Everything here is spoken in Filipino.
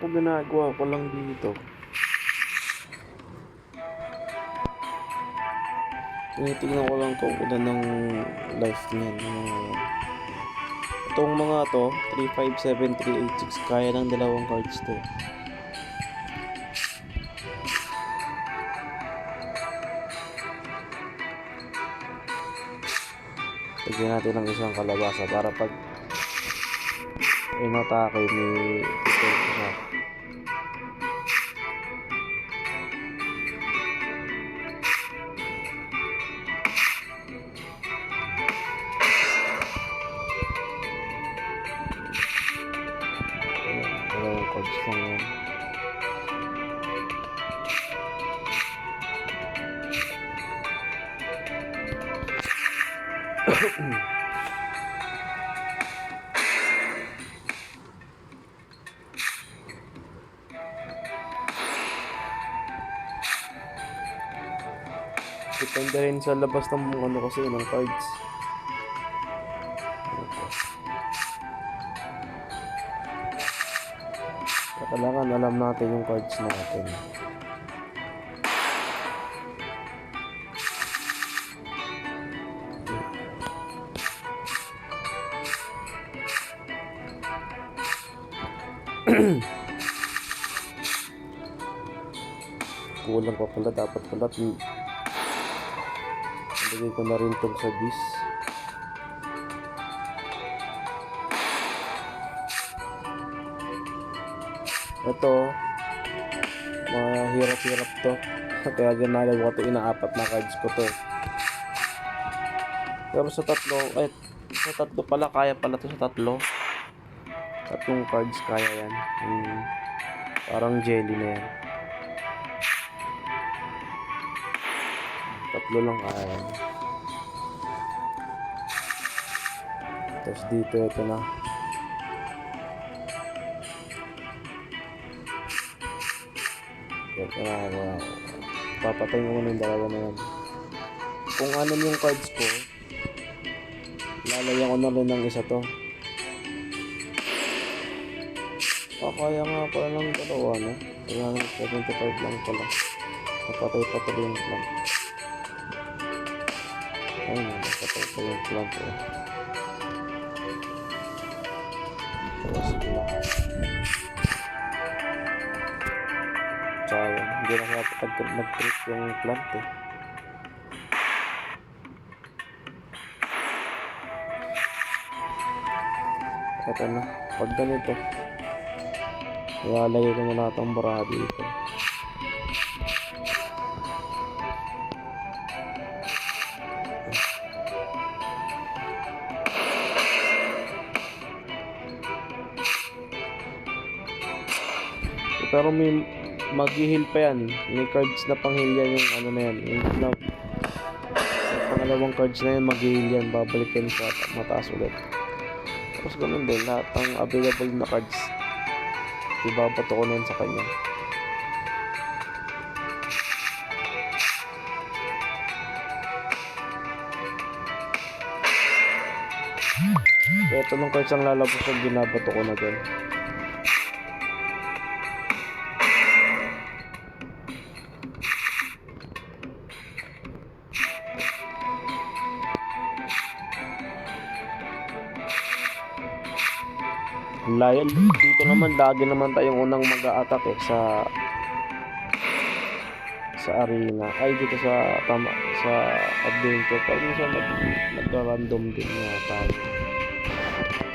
Ito ginagawa ko lang dito. Tinitingnan ko lang kung ilan ng life niyan. Itong mga to, 3, 5, 7, 3, 8, 6, kaya ng dalawang cards to. Lagyan natin ng isang kalabasa para pag inatake ni ito siya. Dalawang cards lang yan. Depende rin sa labas ng ano kasi ng cards. Kailangan alam natin yung cards natin. Kulang pa pala, dapat pala ilagay ko na rin itong sa bis. Ito mahirap-hirap to kaya ginagawa ko ito, inaapat na cards ko to. Pero sa tatlo pala, kaya pala to sa tatlo. Tatlong cards kaya yan. Parang jelly na yan. Tatlo lang kaya yan. Tapos dito, ito na. Ito na. Papatayin ko muna yung dalawa na yan. Kung ano yung cards ko, lalayan ko na rin ng isa to. Kaya nga pala ng dalawa, no? Kaya 75 lang pala. Napatay pa tuloy yung plant. Ayun, napatay pa yung plant, eh. Tapos sila. Sayang, hindi na kaya nag-trip yung plant, eh. Ito na, pag ganito, ilalagay ko na lahat ang baraha dito. Pero may mag-heal pa yan. May cards na pang-heal yan, yung ano na yan. Yung pangalawang cards na yan, mag-heal yan. Babalik yan sa mataas ulit. Tapos ganun din, lahat ng available na cards, ibabato ko na yan sa kanya. So, ito ng cards ang lalabas yung binabato ko na dyan. Lion, dito naman lagi naman tayong unang mag-a-attack sa arena, ay dito sa adventure, pero minsan nag-random din nga tayo.